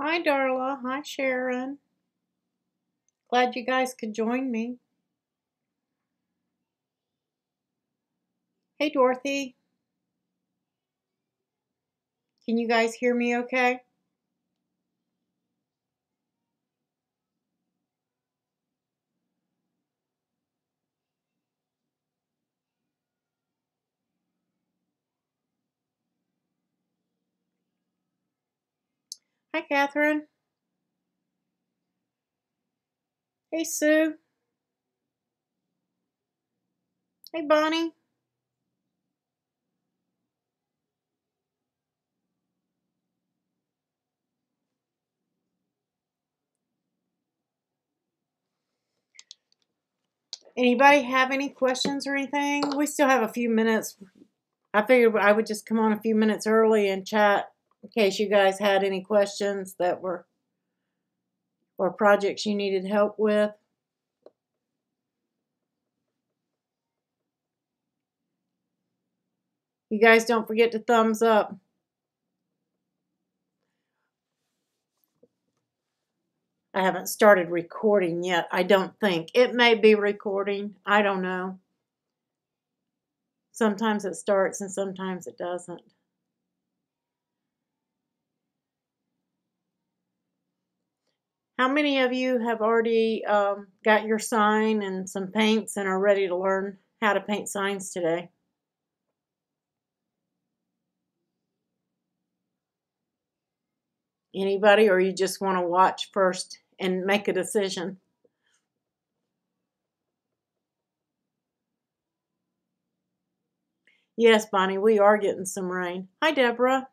Hi, Darla. Hi, Sharon. Glad you guys could join me. Hey, Dorothy. Can you guys hear me okay? Hi, Catherine. Hey, Sue. Hey, Bonnie. Anybody have any questions or anything? We still have a few minutes. I figured I would just come on a few minutes early and chat in case you guys had any questions that were or projects you needed help with. You guys don't forget to thumbs up. I haven't started recording yet, I don't think. It may be recording. I don't know. Sometimes it starts and sometimes it doesn't. How many of you have already got your sign and some paints and are ready to learn how to paint signs today? Anybody, or you just want to watch first and make a decision? Yes, Bonnie, we are getting some rain. Hi, Deborah.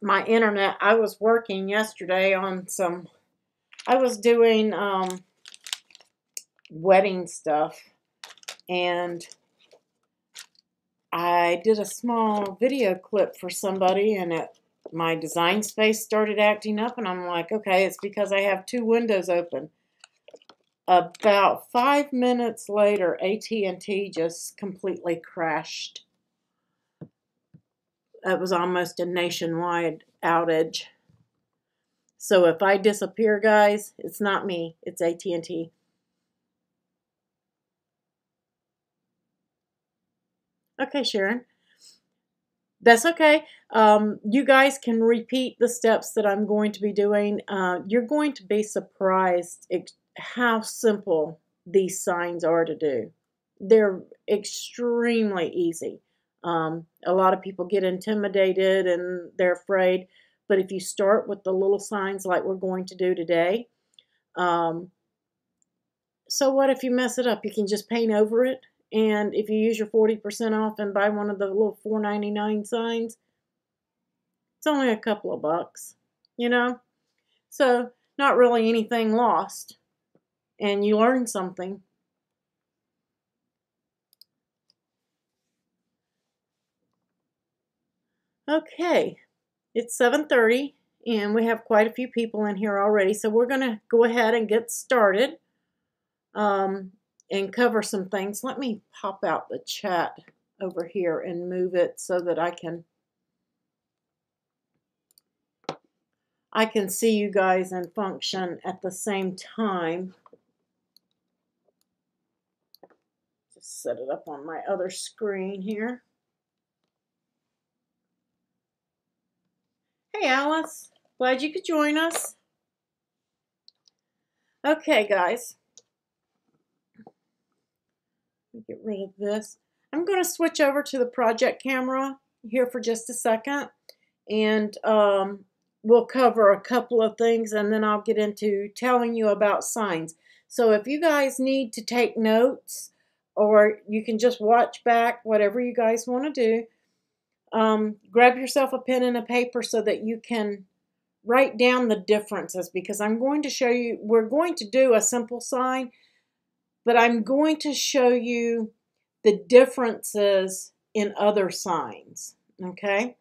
My internet, I was working yesterday on some, I was doing wedding stuff, and I did a small video clip for somebody, and my design space started acting up, and I'm like, okay, it's because I have two windows open. About 5 minutes later, AT&T just completely crashed. It was almost a nationwide outage. So if I disappear, guys, it's not me, it's AT&T. Okay, Sharon. That's okay. You guys can repeat the steps that I'm going to be doing. You're going to be surprised how simple these signs are to do. They're extremely easy. A lot of people get intimidated and they're afraid, but if you start with the little signs like we're going to do today, so what if you mess it up? You can just paint over it. And if you use your 40% off and buy one of the little $4.99 signs, it's only a couple of bucks, you know? So not really anything lost. And you learn something. Okay, it's 7:30 and we have quite a few people in here already. So we're going to go ahead and get started and cover some things. Let me pop out the chat over here and move it so that I can see you guys and function at the same time. Just set it up on my other screen here. Hey, Alice. Glad you could join us. Okay, guys. Let me get rid of this. I'm going to switch over to the project camera here for just a second. And we'll cover a couple of things, and then I'll get into telling you about signs. So if you guys need to take notes, or you can just watch back, whatever you guys want to do, grab yourself a pen and a paper so that you can write down the differences, because I'm going to show you, we're going to do a simple sign, but I'm going to show you the differences in other signs, okay?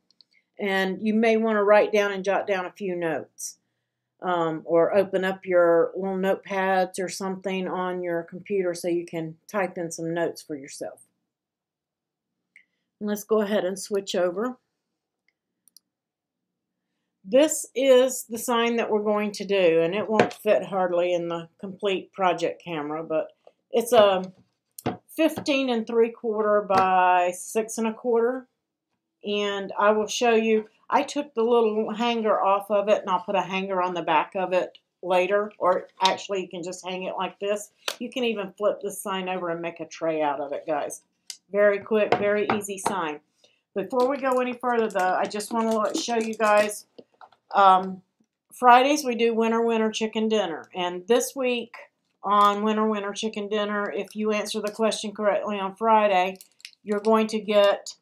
And you may want to write down and jot down a few notes. or open up your little notepads or something on your computer so you can type in some notes for yourself. And let's go ahead and switch over. This is the sign that we're going to do, and it won't fit hardly in the complete project camera, but it's a 15 3/4 by 6 1/4, and I will show you. I took the little hanger off of it, and I'll put a hanger on the back of it later, or actually you can just hang it like this. You can even flip this sign over and make a tray out of it, guys. Very quick, very easy sign. Before we go any further, though, I just want to show you guys. Fridays we do winter chicken dinner, and this week on winter chicken dinner, if you answer the question correctly on Friday, you're going to get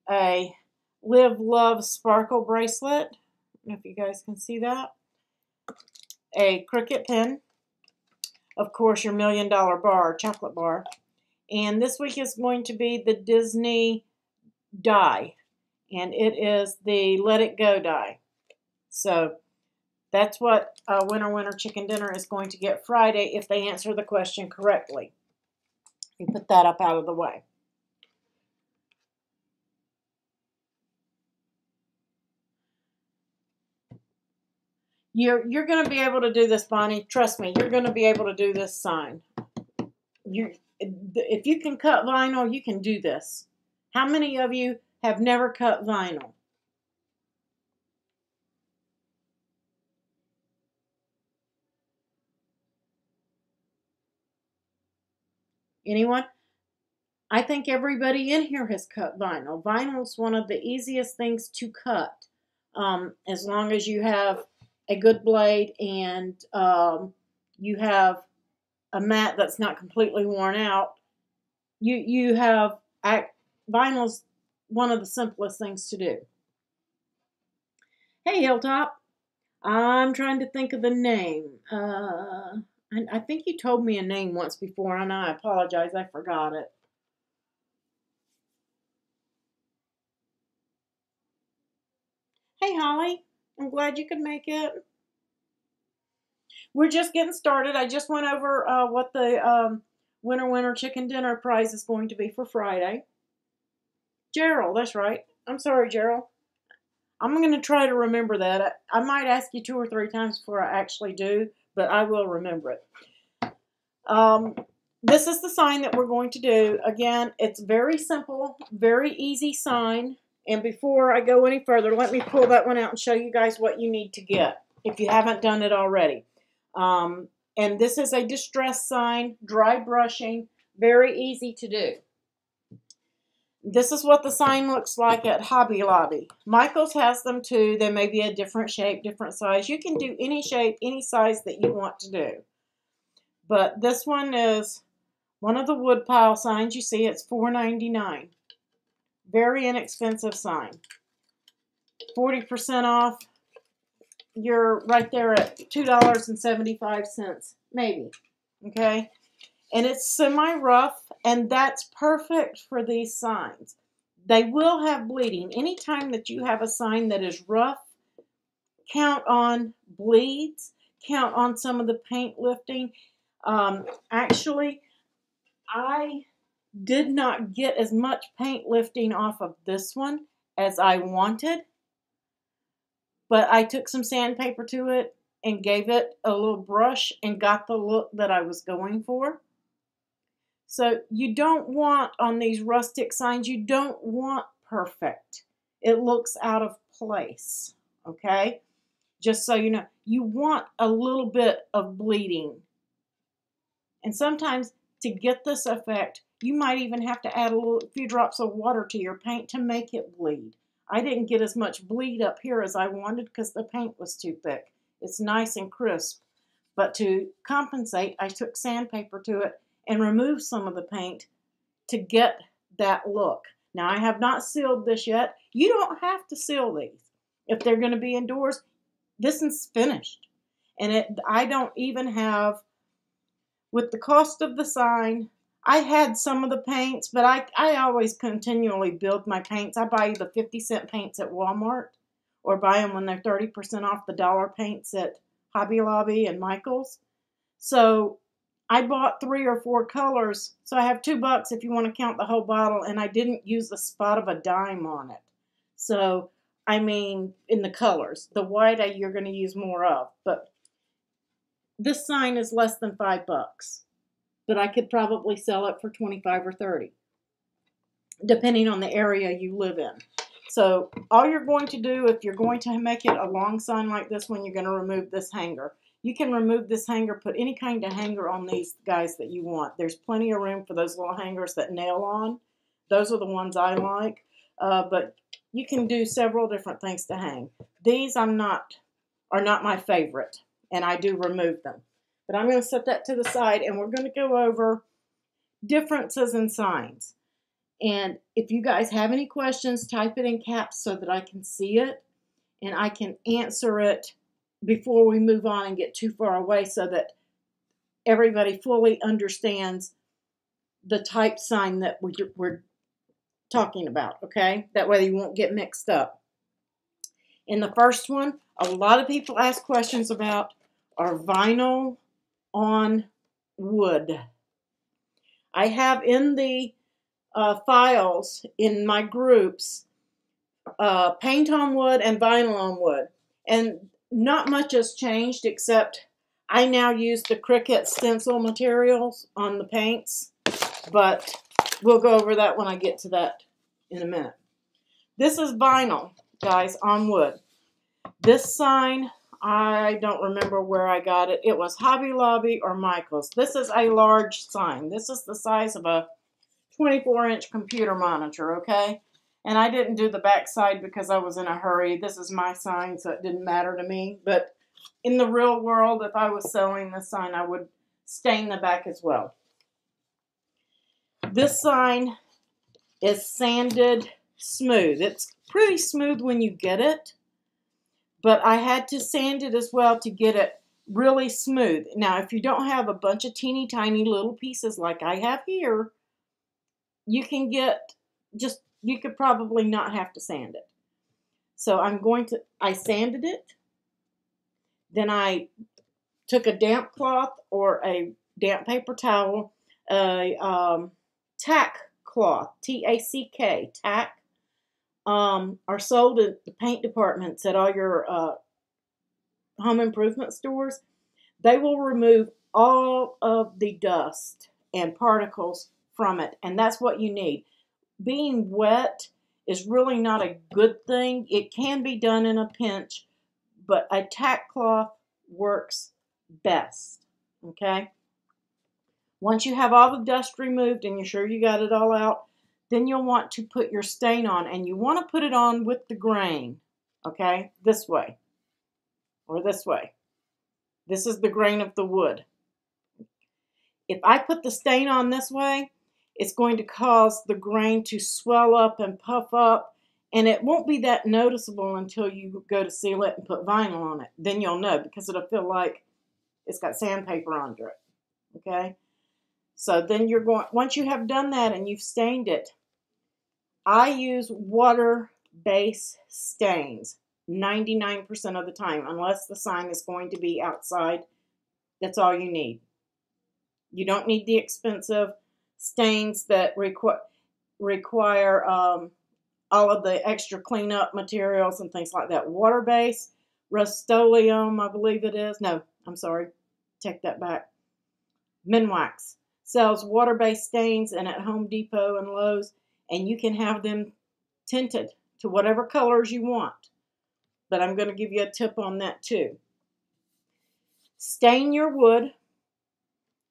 a Live Love Sparkle bracelet. I don't know if you guys can see that. A Cricut pen, of course your $1 million bar, chocolate bar, and this week is going to be the Disney die, and it is the Let It Go die. So that's what winter chicken dinner is going to get Friday if they answer the question correctly. You put that up out of the way. You're going to be able to do this, Bonnie. Trust me, you're going to be able to do this sign. If you can cut vinyl, you can do this. How many of you have never cut vinyl? Anyone? I think everybody in here has cut vinyl. Vinyl is one of the easiest things to cut, as long as you have a good blade and you have a mat that's not completely worn out. Vinyl's one of the simplest things to do. Hey, Hilltop. I'm trying to think of the name. I think you told me a name once before, and I apologize. I forgot it. Hey, Holly. I'm glad you could make it. We're just getting started. I just went over what the winter chicken dinner prize is going to be for Friday. Gerald, that's right. I'm sorry, Gerald. I'm going to try to remember that. I might ask you 2 or 3 times before I actually do, but I will remember it. This is the sign that we're going to do. Again, it's very simple, very easy sign. And before I go any further, let me pull that one out and show you guys what you need to get if you haven't done it already. And this is a distress sign, dry brushing, very easy to do. This is what the sign looks like at Hobby Lobby. Michael's has them too. They may be a different shape, different size. You can do any shape, any size that you want to do. But this one is one of the wood pile signs. You see it's $4.99. Very inexpensive sign. 40% off. You're right there at $2.75, maybe. Okay? And it's semi-rough, and that's perfect for these signs. They will have bleeding. Anytime that you have a sign that is rough, count on bleeds, count on some of the paint lifting. Actually, I did not get as much paint lifting off of this one as I wanted, but I took some sandpaper to it and gave it a little brush and got the look that I was going for. So you don't want, on these rustic signs, you don't want perfect. It looks out of place, okay? Just so you know, you want a little bit of bleeding. And sometimes to get this effect, you might even have to add a few drops of water to your paint to make it bleed. I didn't get as much bleed up here as I wanted because the paint was too thick. It's nice and crisp. But to compensate, I took sandpaper to it and remove some of the paint to get that look. Now, I have not sealed this yet. You don't have to seal these. If they're going to be indoors, this is finished. And I don't even have, with the cost of the sign, I had some of the paints, but I always continually build my paints. I buy the 50-cent paints at Walmart, or buy them when they're 30% off the dollar paints at Hobby Lobby and Michael's. So I bought 3 or 4 colors. So I have $2 if you want to count the whole bottle, and I didn't use a spot of a dime on it. So, I mean, in the colors. The white you're going to use more of. But this sign is less than $5. But I could probably sell it for 25 or 30, depending on the area you live in. So all you're going to do, if you're going to make it a long sign like this one, you're going to remove this hanger. You can remove this hanger, put any kind of hanger on these guys that you want. There's plenty of room for those little hangers that nail on. Those are the ones I like. But you can do several different things to hang. These are not my favorite, and I do remove them. But I'm going to set that to the side, and we're going to go over differences in signs. And if you guys have any questions, type it in caps so that I can see it and I can answer it before we move on and get too far away, so that everybody fully understands the type sign that we're talking about, okay? That way you won't get mixed up. In the first one, a lot of people ask questions about are vinyl on wood. I have in the files in my groups paint on wood and vinyl on wood, and not much has changed, except I now use the Cricut stencil materials on the paints, but we'll go over that when I get to that in a minute. This is vinyl, guys, on wood. This sign, I don't remember where I got it. It was Hobby Lobby or Michael's. This is a large sign. This is the size of a 24-inch computer monitor, okay? And I didn't do the back side because I was in a hurry. This is my sign, so it didn't matter to me. But in the real world, if I was selling this sign, I would stain the back as well. This sign is sanded smooth. It's pretty smooth when you get it, but I had to sand it as well to get it really smooth. Now, if you don't have a bunch of teeny tiny little pieces like I have here, you can get you could probably not have to sand it. So I sanded it. Then I took a damp cloth or a damp paper towel, a tack cloth, T-A-C-K, tack, are sold at the paint departments at all your home improvement stores. They will remove all of the dust and particles from it, and that's what you need. Being wet is really not a good thing. It can be done in a pinch, but a tack cloth works best, okay? Once you have all the dust removed and you're sure you got it all out, then you'll want to put your stain on, and you want to put it on with the grain, okay? This way or this way. This is the grain of the wood. If I put the stain on this way, it's going to cause the grain to swell up and puff up, and it won't be that noticeable until you go to seal it and put vinyl on it. Then you'll know, because it'll feel like it's got sandpaper under it, okay? So then once you have done that and you've stained it, I use water-based stains 99% of the time, unless the sign is going to be outside. That's all you need. You don't need the expensive stains that require all of the extra cleanup materials and things like that. Water-based, Rust-Oleum, I believe it is. No, I'm sorry. Take that back. Minwax sells water-based stains, and at Home Depot and Lowe's, and you can have them tinted to whatever colors you want. But I'm going to give you a tip on that too. Stain your wood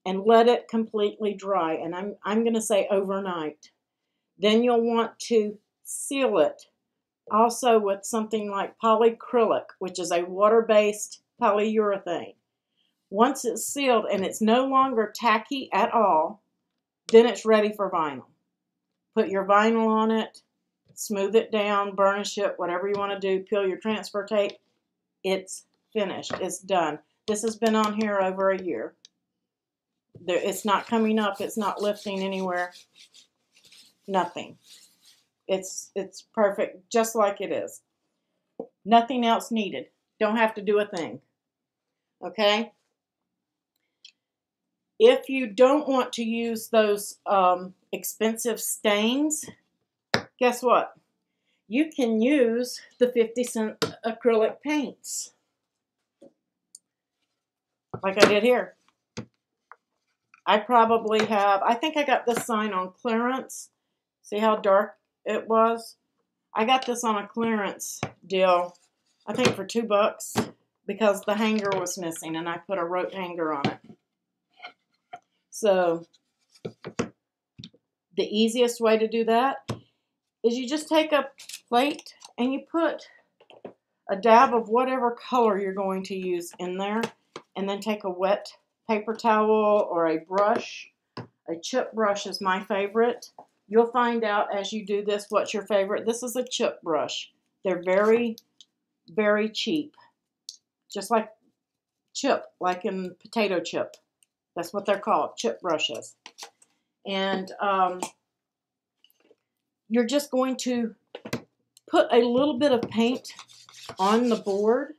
and let it completely dry, and I'm going to say overnight. Then you'll want to seal it also with something like polyacrylic, which is a water-based polyurethane. Once it's sealed and it's no longer tacky at all, then it's ready for vinyl. Put your vinyl on it, smooth it down, burnish it, whatever you want to do, peel your transfer tape. It's finished. It's done. This has been on here over a year. It's not coming up. It's not lifting anywhere. Nothing. It's perfect, just like it is. Nothing else needed. Don't have to do a thing. okay? If you don't want to use those expensive stains, guess what? You can use the 50-cent acrylic paints, like I did here. I probably have, I think I got this sign on clearance. See how dark it was? I got this on a clearance deal, I think for $2, because the hanger was missing and I put a rope hanger on it. So the easiest way to do that is you just take a plate and you put a dab of whatever color you're going to use in there, and then take a wet paper towel or a brush. A chip brush is my favorite. You'll find out as you do this what's your favorite. This is a chip brush. They're very, very cheap. Just like chip, like in potato chip. That's what they're called, chip brushes. And you're just going to put a little bit of paint on the board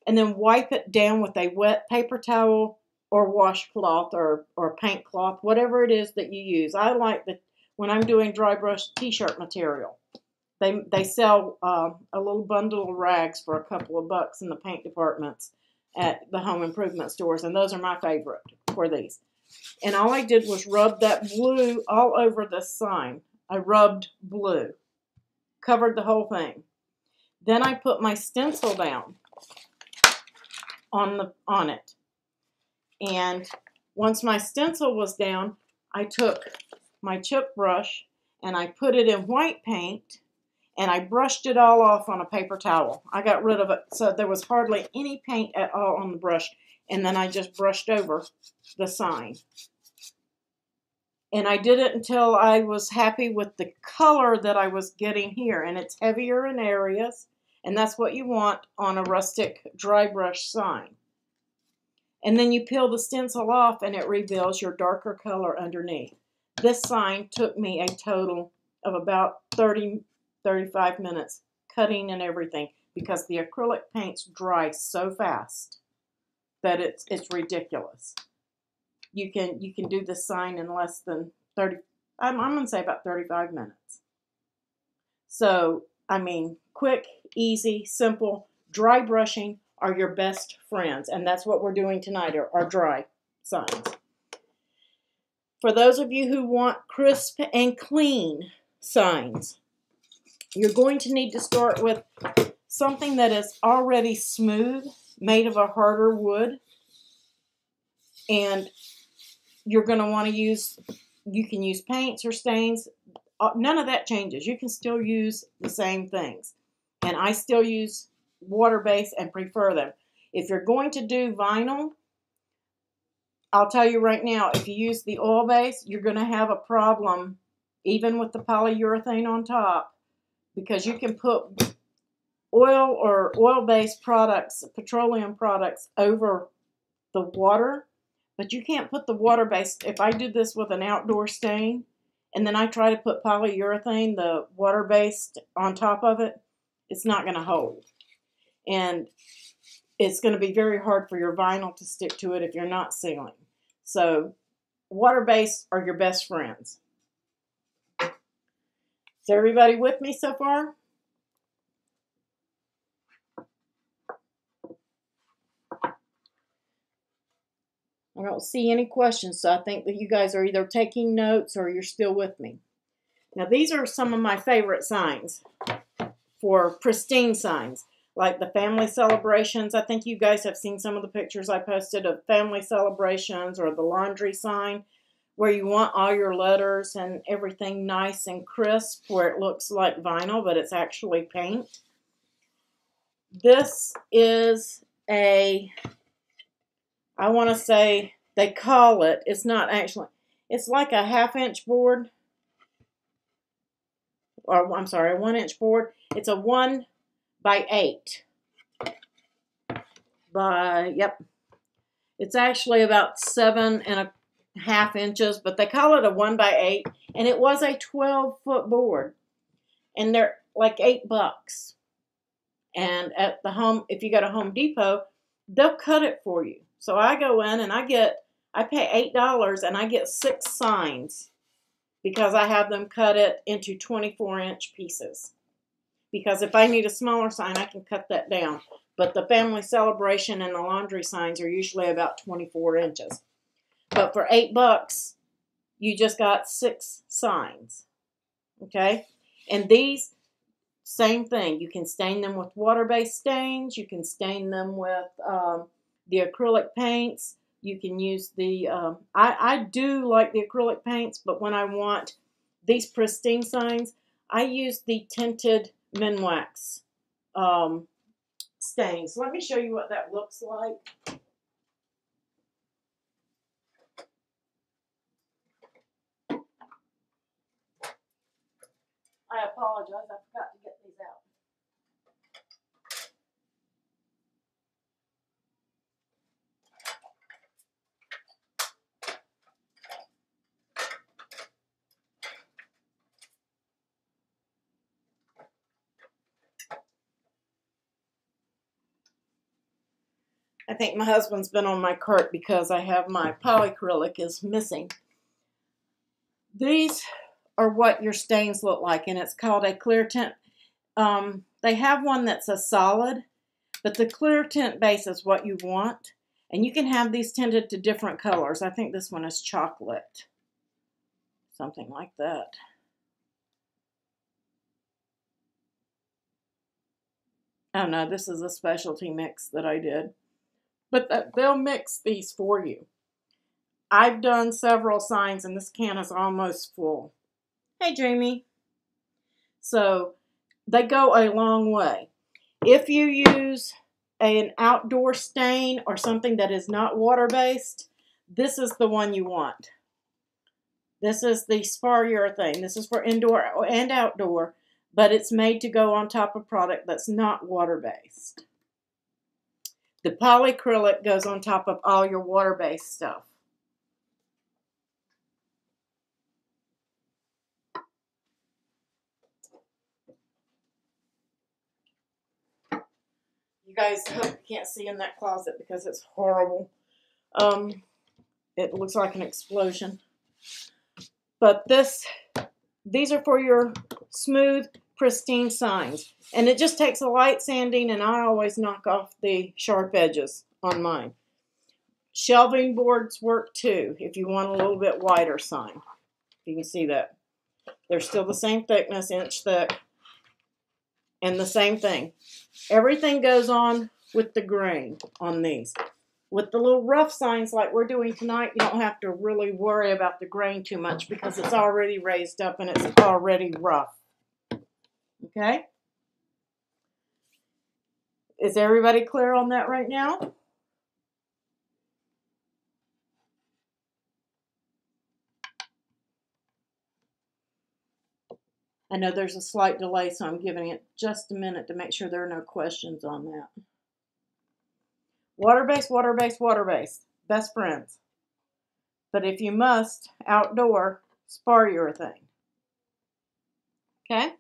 and then wipe it down with a wet paper towel or washcloth or paint cloth, whatever it is that you use. I like the, when I'm doing dry brush t-shirt material, they sell a little bundle of rags for a couple of bucks in the paint departments at the home improvement stores, and those are my favorite for these. And all I did was rub that blue all over the sign. I rubbed blue, covered the whole thing. Then I put my stencil down on it. And once my stencil was down, I took my chip brush and I put it in white paint and I brushed it all off on a paper towel. I got rid of it so there was hardly any paint at all on the brush, and then I just brushed over the sign. And I did it until I was happy with the color that I was getting here, and it's heavier in areas, and that's what you want on a rustic dry brush sign. And then you peel the stencil off and it reveals your darker color underneath. This sign took me a total of about 35 minutes cutting and everything, because the acrylic paints dry so fast that it's ridiculous. You can do this sign in less than 30, I'm going to say about 35 minutes. So, I mean, quick, easy, simple, dry brushing are your best friends, and that's what we're doing tonight, are dry signs. For those of you who want crisp and clean signs, you're going to need to start with something that is already smooth, made of a harder wood, and you're going to want to use, you can use paints or stains. None of that changes. You can still use the same things, and I still use water-based and prefer them. If you're going to do vinyl, I'll tell you right now, if you use the oil-based, you're going to have a problem even with the polyurethane on top, because you can put oil or oil-based products, petroleum products, over the water, but you can't put the water-based. If I do this with an outdoor stain and then I try to put polyurethane, the water-based, on top of it, it's not going to hold. And it's going to be very hard for your vinyl to stick to it if you're not sealing. So water-based are your best friends. Is everybody with me so far? I don't see any questions, so I think that you guys are either taking notes or you're still with me. Now, these are some of my favorite signs for pristine signs, like the family celebrations. I think you guys have seen some of the pictures I posted of family celebrations, or the laundry sign, where you want all your letters and everything nice and crisp, where it looks like vinyl, but it's actually paint. This is a, I want to say, they call it, it's not actually, it's like a 1/2-inch board, or I'm sorry, a 1-inch board. It's a 1x8 yep. It's actually about 7.5 inches, but they call it a 1x8, and it was a 12-foot board, and they're like $8. And at the home, if you go to Home Depot, they'll cut it for you. So I go in and I pay $8 and I get 6 signs because I have them cut it into 24-inch pieces. Because if I need a smaller sign, I can cut that down. But the family celebration and the laundry signs are usually about 24 inches. But for $8, you just got 6 signs. Okay? And these, same thing. You can stain them with water-based stains. You can stain them with the acrylic paints. You can use the, I do like the acrylic paints, but when I want these pristine signs, I use the tinted Minwax stains. Let me show you what that looks like. I apologize, I forgot to get these out. I think my husband's been on my cart because I have my polyacrylic is missing. These are what your stains look like, and it's called a clear tint. They have one that's a solid, but the clear tint base is what you want. And you can have these tinted to different colors. I think this one is chocolate. Something like that. Oh no, this is a specialty mix that I did. But they'll mix these for you. I've done several signs and this can is almost full. Hey, Jamie. So they go a long way. If you use an outdoor stain or something that is not water-based, this is the one you want. This is the spar urethane. This is for indoor and outdoor, but it's made to go on top of product that's not water-based. The polyacrylic goes on top of all your water-based stuff. You guys hope you can't see in that closet because it's horrible. It looks like an explosion. But these are for your smooth, pristine signs. And it just takes a light sanding, and I always knock off the sharp edges on mine. Shelving boards work too if you want a little bit wider sign. You can see that. They're still the same thickness, inch thick. And the same thing. Everything goes on with the grain on these. With the little rough signs like we're doing tonight, you don't have to really worry about the grain too much because it's already raised up and it's already rough. Okay? Is everybody clear on that right now? I know there's a slight delay, so I'm giving it just a minute to make sure there are no questions on that. Water-based, water-based, water-based. Best friends. But if you must, outdoor, spar urethane. Okay?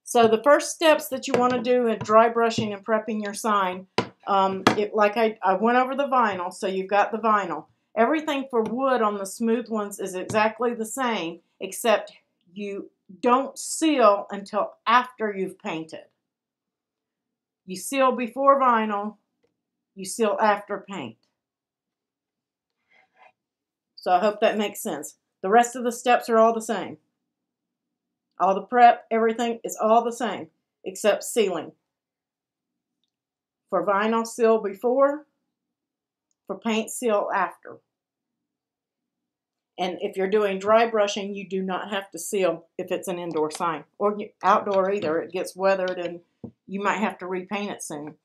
So the first steps that you want to do in dry brushing and prepping your sign, like I went over the vinyl, so you've got the vinyl. Everything for wood on the smooth ones is exactly the same, except you don't seal until after you've painted. You seal before vinyl, you seal after paint. So I hope that makes sense. The rest of the steps are all the same. All the prep, everything is all the same, except sealing. For vinyl, seal before. For paint, seal after. And if you're doing dry brushing, you do not have to seal if it's an indoor sign. Or outdoor either. It gets weathered and you might have to repaint it soon.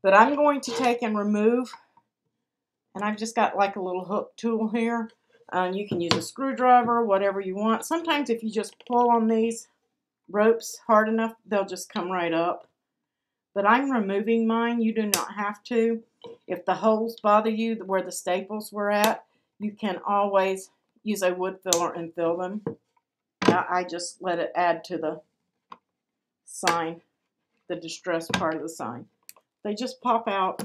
But I'm going to take and remove, and I've just got like a little hook tool here. You can use a screwdriver, whatever you want. Sometimes if you just pull on these ropes hard enough, they'll just come right up. But I'm removing mine. You do not have to. If the holes bother you where the staples were at, you can always use a wood filler and fill them. I just let it add to the sign, the distressed part of the sign. They just pop out.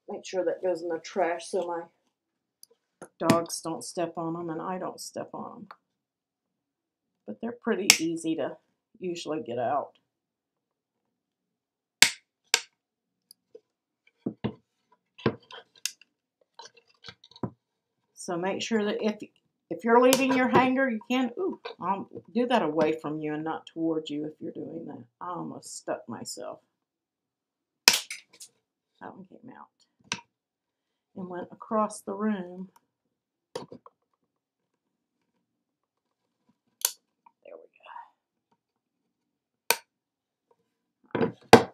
Make sure that goes in the trash so my dogs don't step on them and I don't step on them. But they're pretty easy to usually get out. So make sure that if you're leaving your hanger, you can, I'll do that away from you and not towards you if you're doing that. I almost stuck myself. That one came out and went across the room. There we go.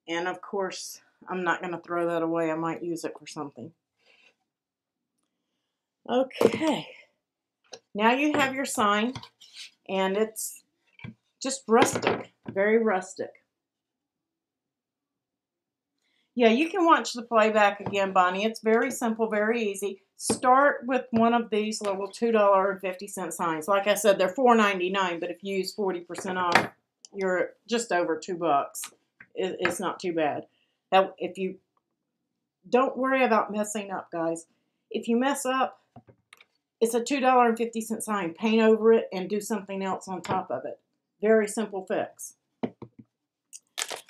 And of course, I'm not going to throw that away. I might use it for something. Okay. Now you have your sign, and it's just rustic, very rustic. Yeah, you can watch the playback again, Bonnie. It's very simple, very easy. Start with one of these little $2.50 signs. Like I said, they're $4.99, but if you use 40% off, you're just over $2. It's not too bad. Now, if you don't worry about messing up, guys. If you mess up, it's a $2.50 sign. Paint over it and do something else on top of it. Very simple fix.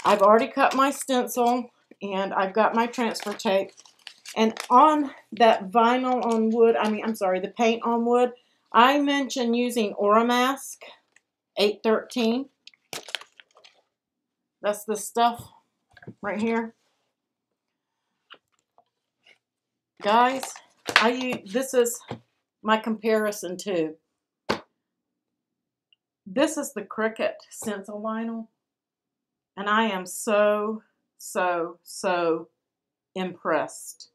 I've already cut my stencil. And I've got my transfer tape. And on that vinyl on wood, the paint on wood, I mentioned using Oramask 813. That's the stuff right here. Guys, this is my comparison too. This is the Cricut stencil vinyl. And I am so impressed.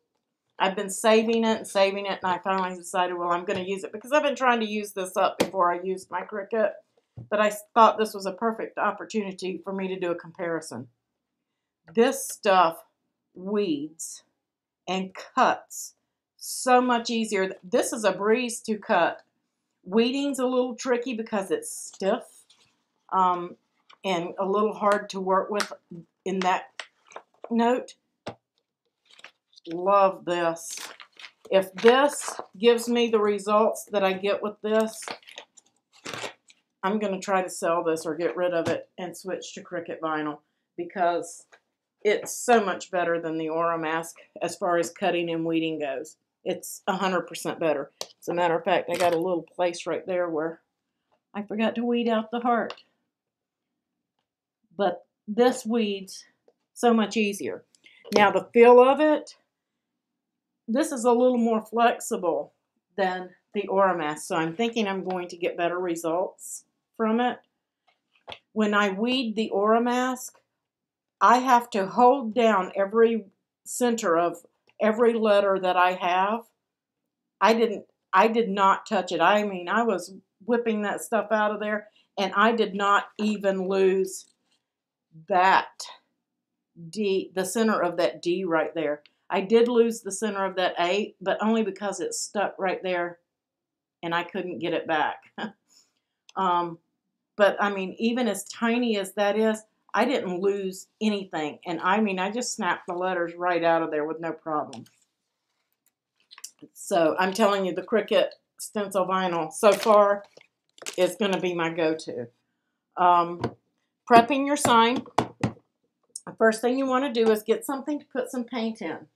I've been saving it, and I finally decided, well, I'm going to use it because I've been trying to use this up before I used my Cricut, but I thought this was a perfect opportunity for me to do a comparison. This stuff weeds and cuts so much easier. This is a breeze to cut. Weeding's a little tricky because it's stiff and a little hard to work with in that note. Love this. If this gives me the results that I get with this, I'm going to try to sell this or get rid of it and switch to Cricut vinyl because it's so much better than the Oramask as far as cutting and weeding goes. It's 100% better. As a matter of fact, I got a little place right there where I forgot to weed out the heart. But this weeds so much easier. Now the feel of it, this is a little more flexible than the Oramask, so I'm thinking I'm going to get better results from it. When I weed the Oramask, I have to hold down every center of every letter that I have. I did not touch it. I was whipping that stuff out of there, and I did not even lose that D, the center of that D right there. I did lose the center of that A, but only because it stuck right there and I couldn't get it back. But even as tiny as that is, I didn't lose anything. And I just snapped the letters right out of there with no problem. So I'm telling you, the Cricut stencil vinyl so far is going to be my go-to. Prepping your sign. The first thing you want to do is get something to put some paint in.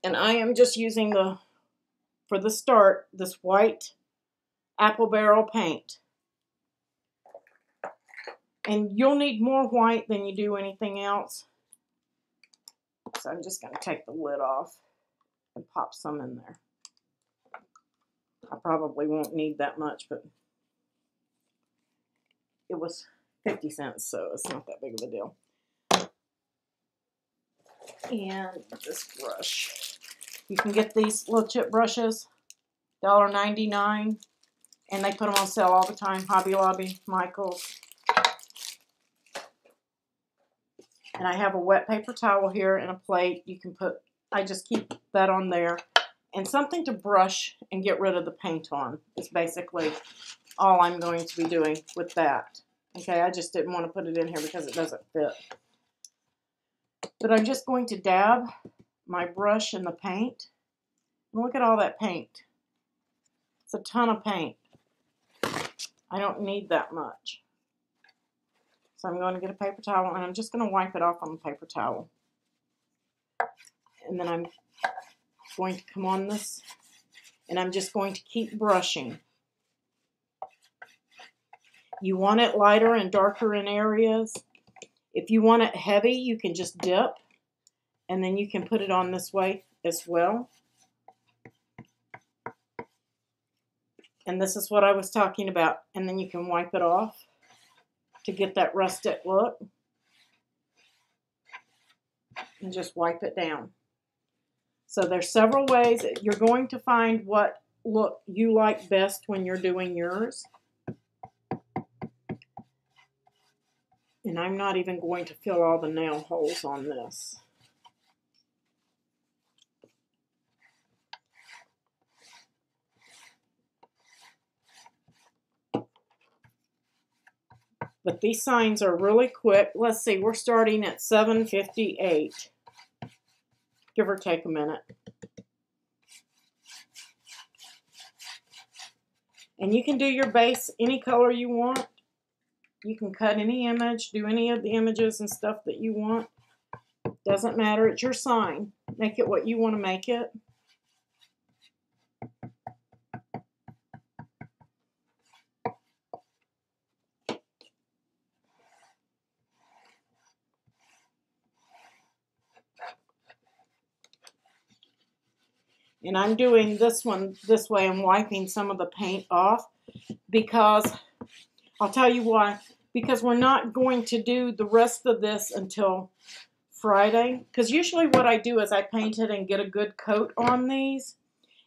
And I am just using for the start, this white apple barrel paint. And you'll need more white than you do anything else. So I'm just going to take the lid off and pop some in there. I probably won't need that much, but it was 50 cents, so it's not that big of a deal. And this brush. You can get these little chip brushes, $1.99, and they put them on sale all the time. Hobby Lobby, Michael's. And I have a wet paper towel here and a plate. You can put, I just keep that on there. And something to brush and get rid of the paint on is basically all I'm going to be doing with that. Okay, I just didn't want to put it in here because it doesn't fit. But I'm just going to dab my brush in the paint. And look at all that paint. It's a ton of paint. I don't need that much. So I'm going to get a paper towel and I'm just going to wipe it off on the paper towel. And then I'm going to come on this and I'm just going to keep brushing. You want it lighter and darker in areas. If you want it heavy, you can just dip and then you can put it on this way as well. And this is what I was talking about. And then you can wipe it off to get that rustic look. And just wipe it down. So there's several ways that you're going to find what look you like best when you're doing yours. And I'm not even going to fill all the nail holes on this. But these signs are really quick. Let's see, we're starting at 7:58. Give or take a minute. And you can do your base any color you want. You can cut any image, do any of the images and stuff that you want. Doesn't matter, it's your sign. Make it what you want to make it. And I'm doing this one this way. I'm wiping some of the paint off because, I'll tell you why, because we're not going to do the rest of this until Friday. Because usually what I do is I paint it and get a good coat on these.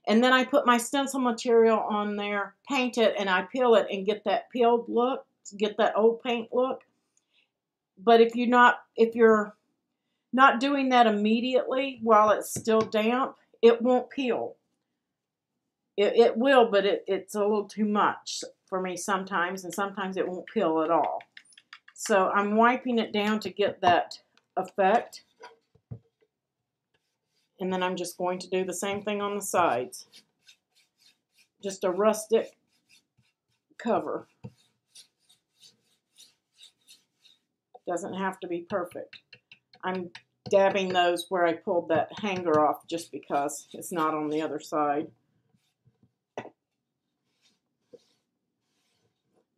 And then I put my stencil material on there, paint it, and I peel it and get that peeled look, get that old paint look. But if you're not doing that immediately while it's still damp, it won't peel. It will, but it's a little too much for me sometimes, and sometimes it won't peel at all. So I'm wiping it down to get that effect. And then I'm just going to do the same thing on the sides. Just a rustic cover. Doesn't have to be perfect. I'm dabbing those where I pulled that hanger off just because it's not on the other side.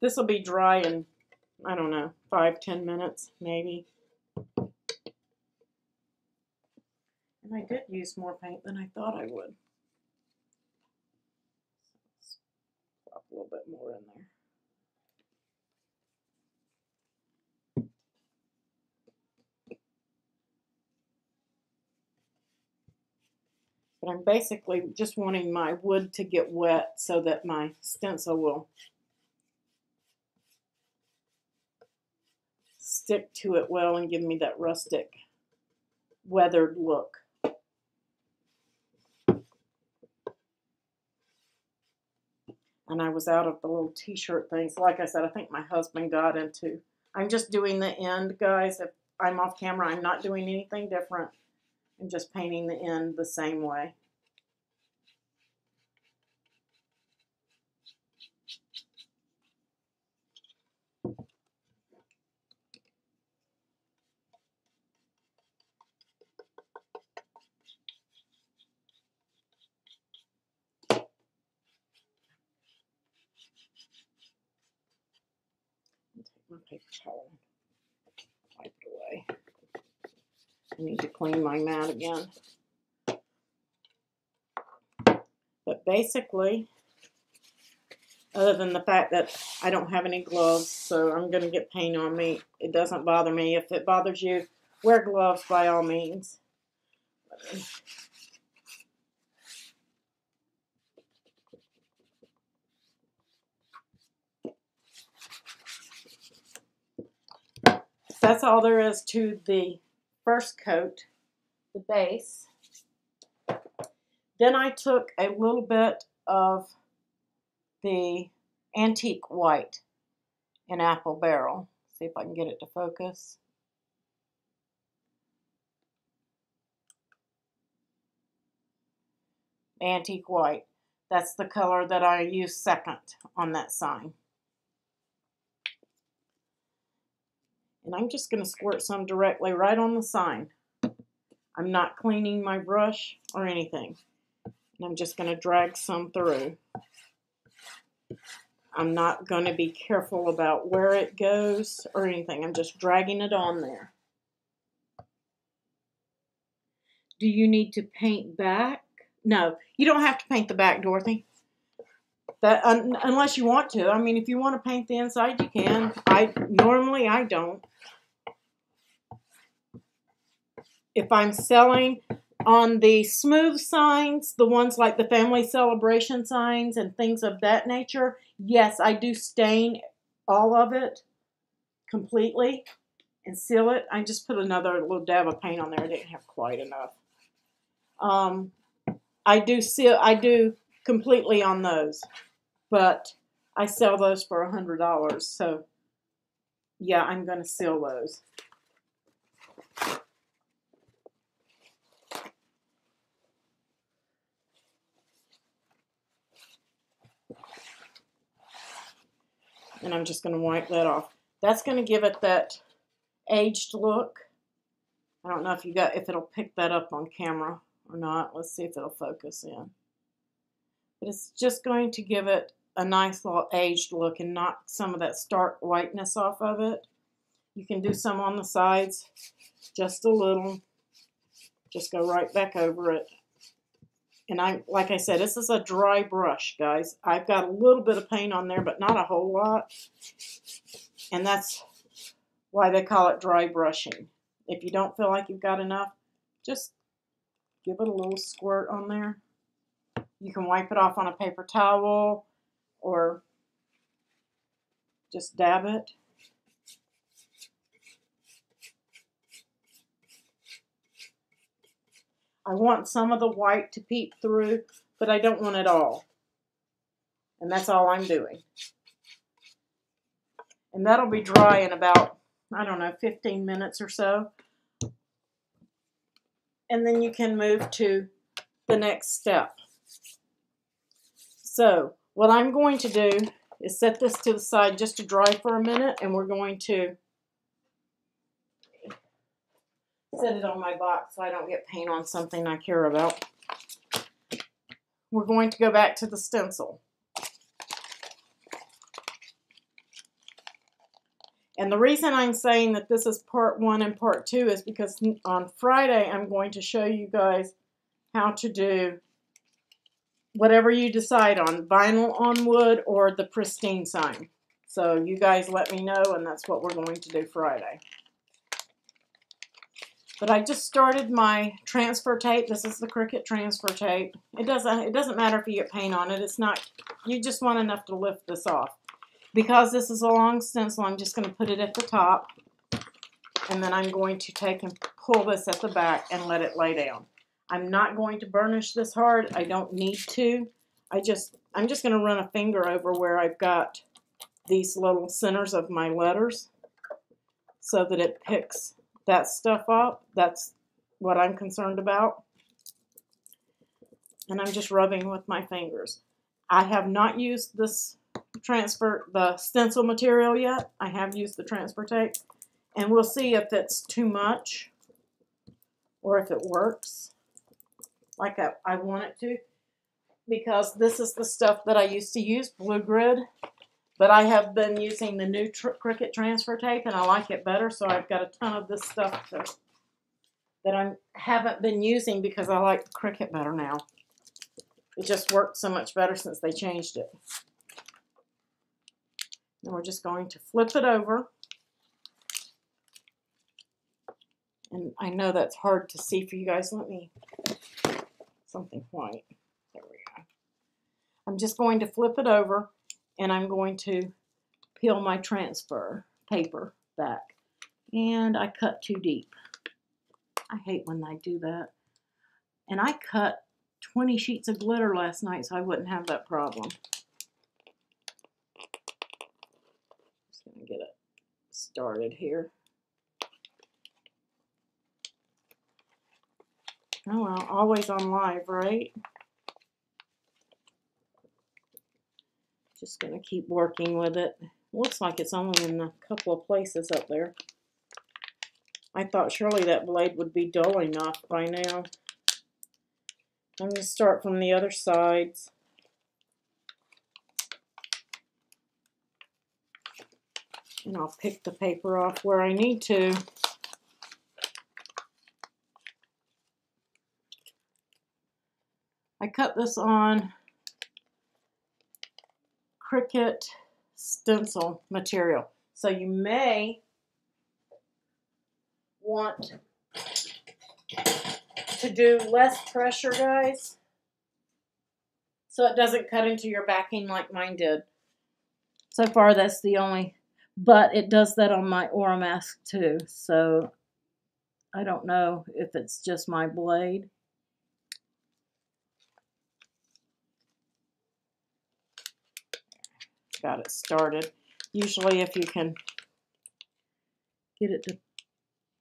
This will be dry in, I don't know, 5-10 minutes maybe. And I did use more paint than I thought I would. Let's pop a little bit more in there. But I'm basically just wanting my wood to get wet so that my stencil will stick to it well and give me that rustic, weathered look. And I was out of the little t-shirt things. Like I said, I think my husband got into. I'm just doing the end, guys. If I'm off camera, I'm not doing anything different. I'm just painting the end the same way. Take my paper towel, wipe it away. I need to clean my mat again. But basically, other than the fact that I don't have any gloves, so I'm going to get paint on me, it doesn't bother me. If it bothers you, wear gloves by all means. That's all there is to the first coat, the base. Then I took a little bit of the antique white in Apple Barrel. See if I can get it to focus. Antique white. That's the color that I use second on that sign. And I'm just going to squirt some directly right on the sign. I'm not cleaning my brush or anything. And I'm just going to drag some through. I'm not going to be careful about where it goes or anything. I'm just dragging it on there. Do you need to paint back? No, you don't have to paint the back, Dorothy. That unless you want to. I mean, if you want to paint the inside, you can. Normally I don't. If I'm selling on the smooth signs, the ones like the family celebration signs and things of that nature, yes, I do stain all of it completely and seal it. I just put another little dab of paint on there. I didn't have quite enough. I do completely on those, but I sell those for $100. So yeah, I'm going to seal those. And I'm just going to wipe that off. That's going to give it that aged look. I don't know if it'll pick that up on camera or not. Let's see if it'll focus in. But it's just going to give it a nice little aged look and knock some of that stark whiteness off of it. You can do some on the sides, just a little. Just go right back over it. And like I said, this is a dry brush, guys. I've got a little bit of paint on there, but not a whole lot. And that's why they call it dry brushing. If you don't feel like you've got enough, just give it a little squirt on there. You can wipe it off on a paper towel or just dab it. I want some of the white to peep through, but I don't want it all. And that's all I'm doing. And that'll be dry in about, I don't know, 15 minutes or so. And then you can move to the next step. So what I'm going to do is set this to the side just to dry for a minute, and we're going to set it on my box so I don't get paint on something I care about. We're going to go back to the stencil. And the reason I'm saying that this is part 1 and part 2 is because on Friday I'm going to show you guys how to do whatever you decide on, vinyl on wood or the pristine sign. So you guys let me know, and that's what we're going to do Friday. But I just started my transfer tape. This is the Cricut transfer tape. It doesn't matter if you get paint on it. It's not, you just want enough to lift this off. Because this is a long stencil, I'm just going to put it at the top. And then I'm going to take and pull this at the back and let it lay down. I'm not going to burnish this hard. I don't need to. I'm just going to run a finger over where I've got these little centers of my letters so that it picks that stuff up. That's what I'm concerned about. And I'm just rubbing with my fingers. I have not used this the stencil material yet. I have used the transfer tape. And we'll see if it's too much or if it works like I want it to. Because this is the stuff that I used to use, Blue Grid. But I have been using the new Cricut transfer tape, and I like it better, so I've got a ton of this stuff that I haven't been using because I like Cricut better now. It just worked so much better since they changed it. And we're just going to flip it over. And I know that's hard to see for you guys. Let me, something white. There we go. I'm just going to flip it over. And I'm going to peel my transfer paper back. And I cut too deep. I hate when I do that. And I cut 20 sheets of glitter last night so I wouldn't have that problem. Just going to get it started here. Oh well, always on live, right? Just gonna keep working with it. Looks like it's only in a couple of places up there. I thought surely that blade would be dull enough by now. I'm gonna start from the other sides. And I'll pick the paper off where I need to. I cut this on Cricut stencil material. So you may want to do less pressure, guys, so it doesn't cut into your backing like mine did. So far, that's the only, but it does that on my Aura mask too. So I don't know if it's just my blade. Got it started. Usually if you can get it to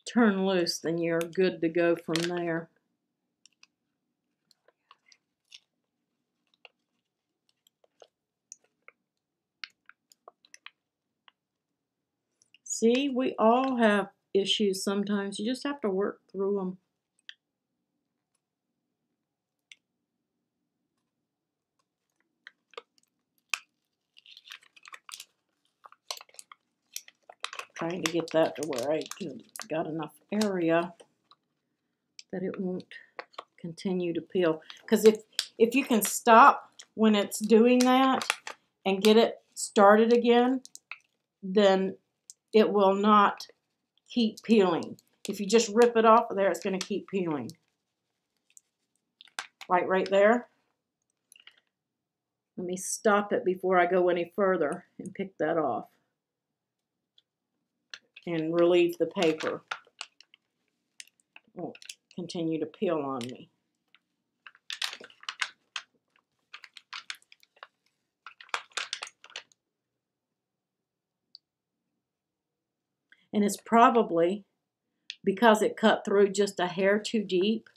turn loose, then you're good to go from there. See, we all have issues sometimes. You just have to work through them. Trying to get that to where I got enough area that it won't continue to peel. Because if you can stop when it's doing that and get it started again, then it will not keep peeling. If you just rip it off of there, it's going to keep peeling. Like right there. Let me stop it before I go any further and pick that off. And relieve the paper. It won't continue to peel on me. And it's probably because it cut through just a hair too deep.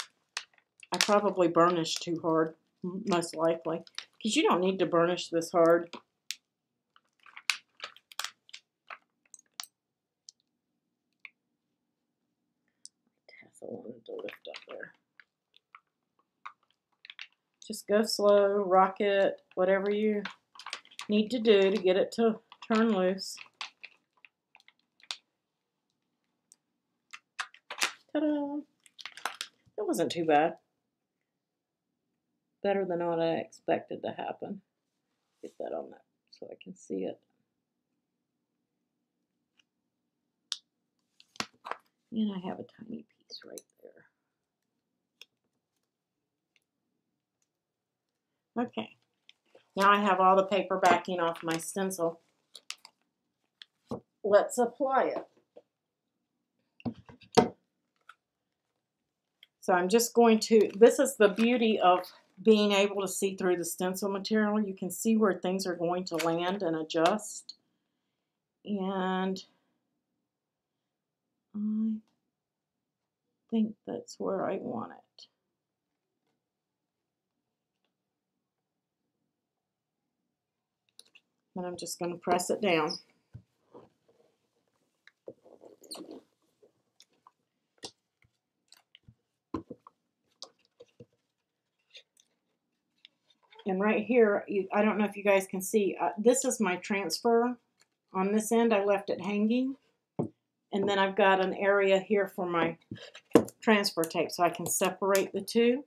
I probably burnished too hard, most likely. Because you don't need to burnish this hard. Tassel wanted to lift up there. Just go slow, rock it, whatever you need to do to get it to turn loose. Ta-da! It wasn't too bad. Better than what I expected to happen. Get that on that so I can see it. And I have a tiny piece right there. Okay. Now I have all the paper backing off my stencil. Let's apply it. So I'm just going to, this is the beauty of being able to see through the stencil material. You can see where things are going to land and adjust. And I think that's where I want it. And I'm just going to press it down. And right here, I don't know if you guys can see, this is my transfer. On this end, I left it hanging. And then I've got an area here for my transfer tape so I can separate the two.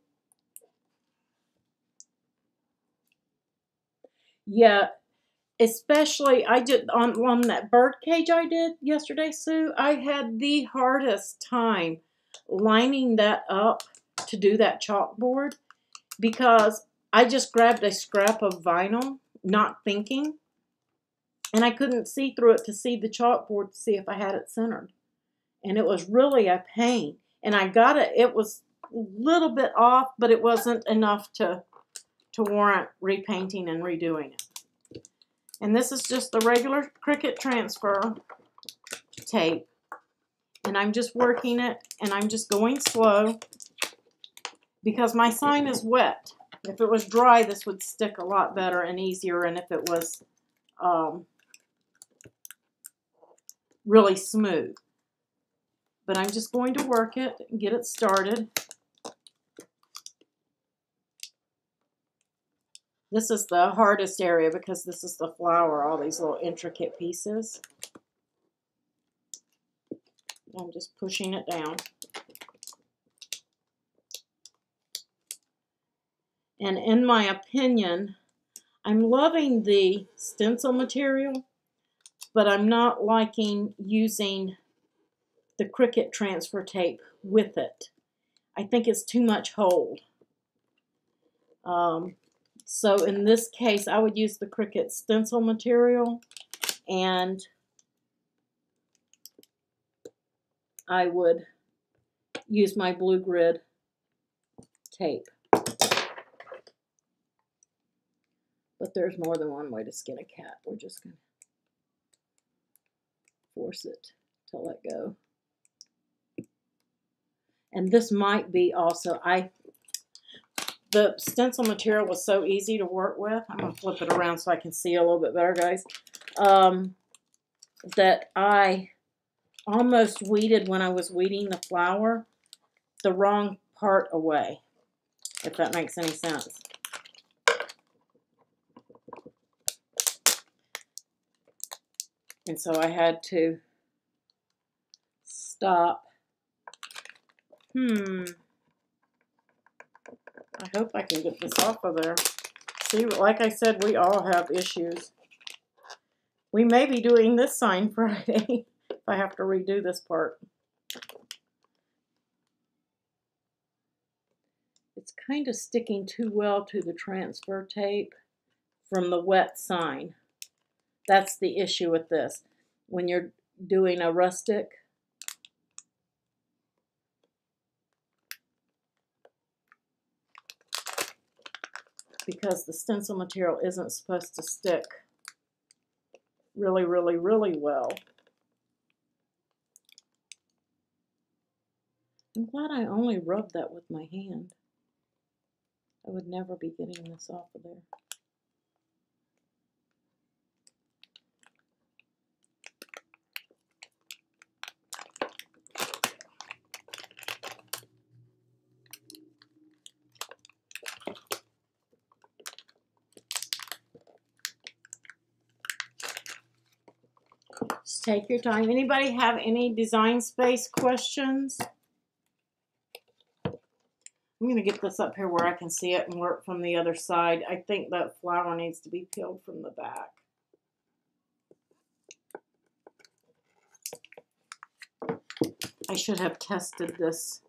Yeah, especially I did on that bird cage I did yesterday, Sue. I had the hardest time lining that up to do that chalkboard because I just grabbed a scrap of vinyl, not thinking, and I couldn't see through it to see the chalkboard to see if I had it centered. And it was really a pain. And I got it, it was a little bit off, but it wasn't enough to warrant repainting and redoing it. And this is just the regular Cricut transfer. tape, and I'm just working it, and I'm just going slow because my sign is wet. If it was dry, this would stick a lot better and easier, and if it was really smooth. But I'm just going to work it and get it started. This is the hardest area because this is the flower, all these little intricate pieces. I'm just pushing it down. And in my opinion, I'm loving the stencil material, but I'm not liking using the Cricut transfer tape with it. I think it's too much hold. So in this case, I would use the Cricut stencil material, and I would use my blue grid tape. But there's more than one way to skin a cat. We're just going to force it to let go. And this might be also, the stencil material was so easy to work with. I'm going to flip it around so I can see a little bit better, guys. That I almost weeded, when I was weeding the flower, the wrong part away, if that makes any sense. And so I had to stop. I hope I can get this off of there. See, like I said, we all have issues. We may be doing this sign Friday if I have to redo this part. It's kind of sticking too well to the transfer tape from the wet sign. That's the issue with this. When you're doing a rustic, because the stencil material isn't supposed to stick really, really, really well. I'm glad I only rubbed that with my hand. I would never be getting this off of there. Just take your time. Anybody have any design space questions? I'm going to get this up here where I can see it and work from the other side. I think that flower needs to be peeled from the back. I should have tested this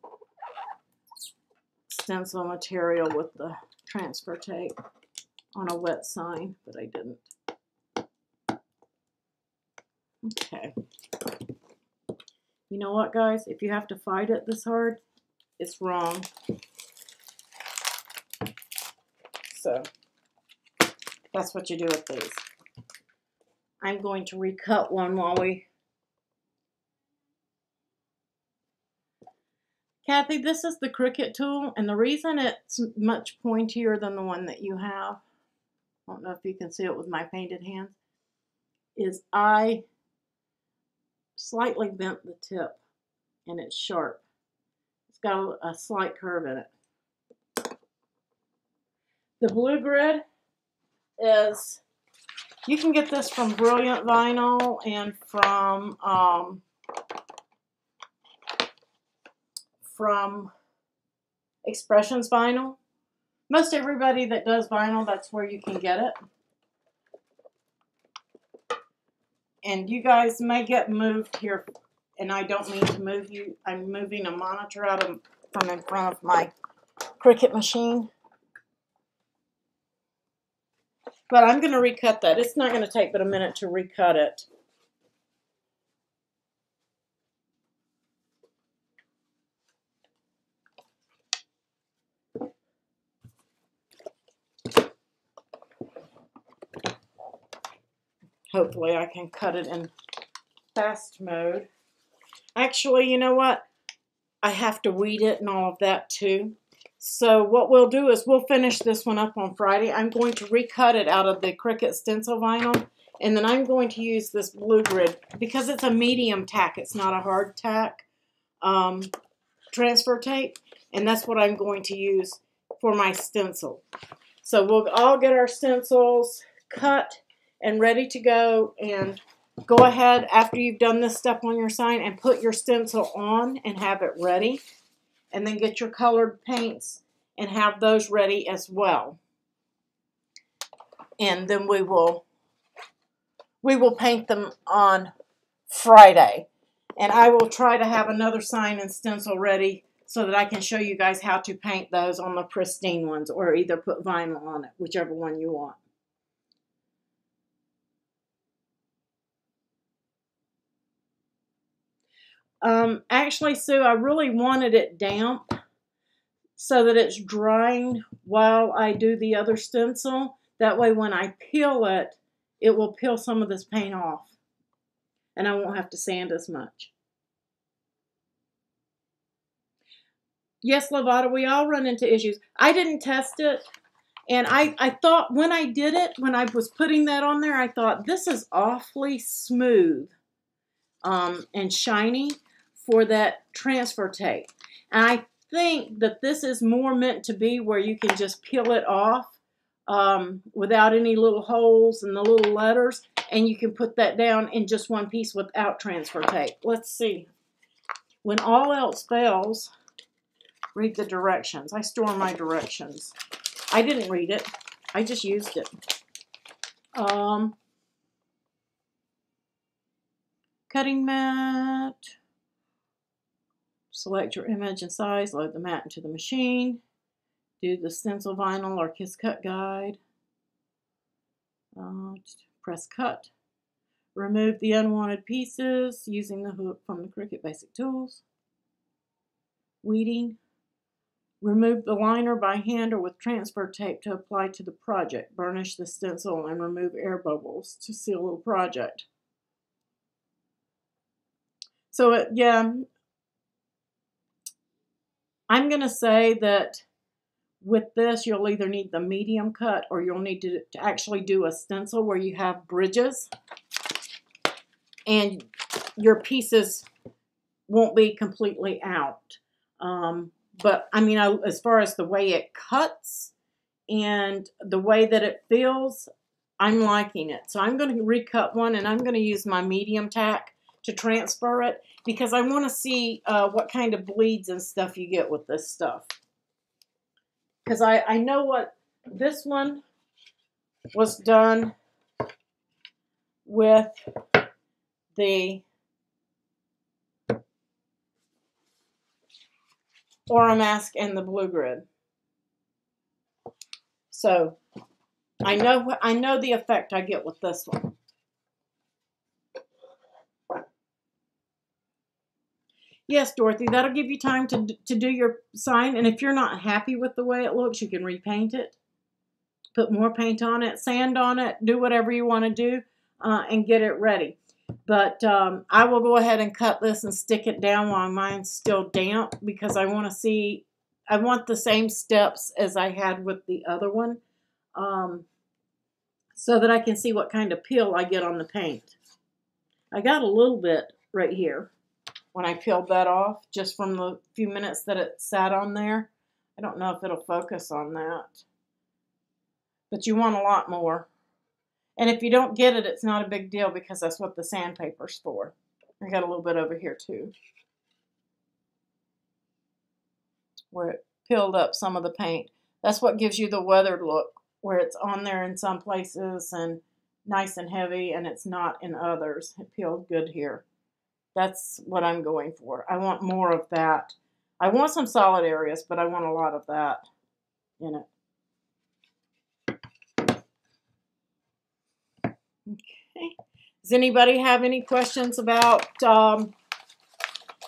stencil material with the transfer tape on a wet sign, but I didn't. Okay. You know what, guys? If you have to fight it this hard, it's wrong. So that's what you do with these. I'm going to recut one while we... Kathy, this is the Cricut tool, and the reason it's much pointier than the one that you have, I don't know if you can see it with my painted hands, is I slightly bent the tip, and it's sharp. It's got a slight curve in it. The blue grid is, you can get this from Brilliant Vinyl and from Expressions Vinyl. Most everybody that does vinyl, that's where you can get it. And you guys may get moved here, and I don't mean to move you. I'm moving a monitor out from in front of my Cricut machine. But I'm going to recut that. It's not going to take but a minute to recut it. Hopefully I can cut it in fast mode. Actually, you know what? I have to weed it and all of that too. So what we'll do is we'll finish this one up on Friday. I'm going to recut it out of the Cricut stencil vinyl. And then I'm going to use this blue grid because it's a medium tack. It's not a hard tack transfer tape. And that's what I'm going to use for my stencil. So we'll all get our stencils cut and ready to go. And go ahead after you've done this step on your sign and put your stencil on and have it ready. And then get your colored paints and have those ready as well. And then we will paint them on Friday. And I will try to have another sign and stencil ready so that I can show you guys how to paint those on the pristine ones, or either put vinyl on it, whichever one you want. Actually, Sue, I really wanted it damp so that it's drying while I do the other stencil. That way when I peel it, it will peel some of this paint off. And I won't have to sand as much. Yes, Lovato, we all run into issues. I didn't test it. And I thought when I did it, when I was putting that on there, I thought this is awfully smooth and shiny for that transfer tape. And I think that this is more meant to be where you can just peel it off without any little holes and the little letters. And you can put that down in just one piece without transfer tape. Let's see. When all else fails, read the directions. I store my directions. I didn't read it. I just used it. Cutting mat. Select your image and size. Load the mat into the machine. Do the stencil vinyl or Kiss Cut guide. Press cut. Remove the unwanted pieces using the hook from the Cricut Basic Tools. Weeding. Remove the liner by hand or with transfer tape to apply to the project. Burnish the stencil and remove air bubbles to seal the project. So, yeah, I'm going to say that with this, you'll either need the medium cut or you'll need to actually do a stencil where you have bridges and your pieces won't be completely out. But I mean, as far as the way it cuts and the way that it feels, I'm liking it. So I'm going to recut one and I'm going to use my medium tack to transfer it because I want to see what kind of bleeds and stuff you get with this stuff. Because I know what this one was done with the Aura Mask and the Blue Grid. So I know the effect I get with this one. Yes, Dorothy, that'll give you time to do your sign. And if you're not happy with the way it looks, you can repaint it. Put more paint on it, sand on it, do whatever you want to do and get it ready. But I will go ahead and cut this and stick it down while mine's still damp because I want to see, I want the same steps as I had with the other one so that I can see what kind of peel I get on the paint. I got a little bit right here when I peeled that off just from the few minutes that it sat on there. I don't know if it'll focus on that. But you want a lot more. And if you don't get it, it's not a big deal because that's what the sandpaper's for. I got a little bit over here too, where it peeled up some of the paint. That's what gives you the weathered look, where it's on there in some places and nice and heavy, and it's not in others. It peeled good here. That's what I'm going for. I want more of that. I want some solid areas, but I want a lot of that in it. Okay. Does anybody have any questions about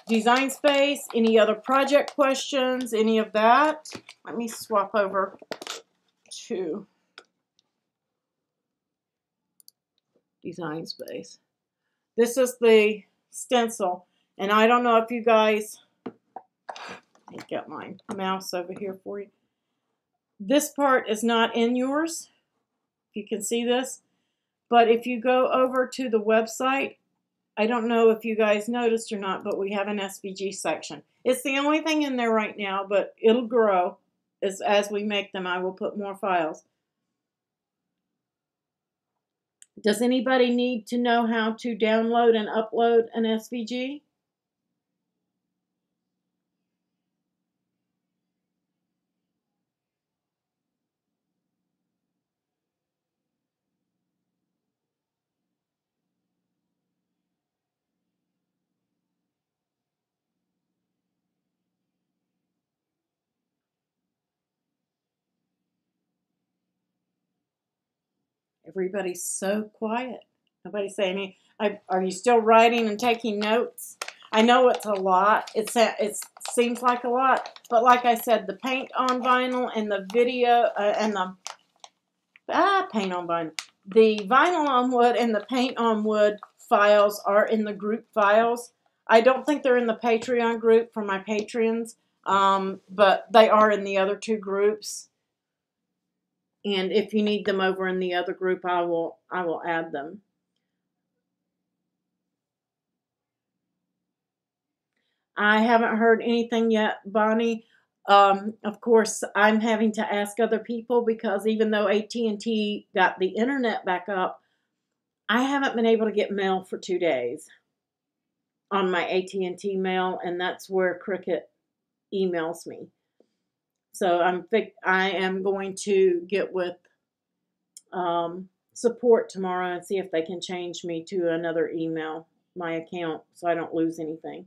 Design Space? Any other project questions? Any of that? Let me swap over to Design Space. This is the stencil. And I don't know if you guys, let me get my mouse over here for you. This part is not in yours, if you can see this. But if you go over to the website, I don't know if you guys noticed or not, but we have an SVG section. It's the only thing in there right now, but it'll grow. As we make them, I will put more files. Does anybody need to know how to download and upload an SVG? Everybody's so quiet. Nobody's saying anything. Are you still writing and taking notes? I know it's a lot. It seems like a lot. But like I said, the paint on vinyl and the video and the paint on vinyl. The vinyl on wood and the paint on wood files are in the group files. I don't think they're in the Patreon group for my patrons, but they are in the other two groups. And if you need them over in the other group, I will add them. I haven't heard anything yet, Bonnie. Of course, I'm having to ask other people because even though AT&T got the internet back up, I haven't been able to get mail for 2 days on my AT&T mail, and that's where Cricket emails me. So I am going to get with support tomorrow and see if they can change me to another email, my account, so I don't lose anything.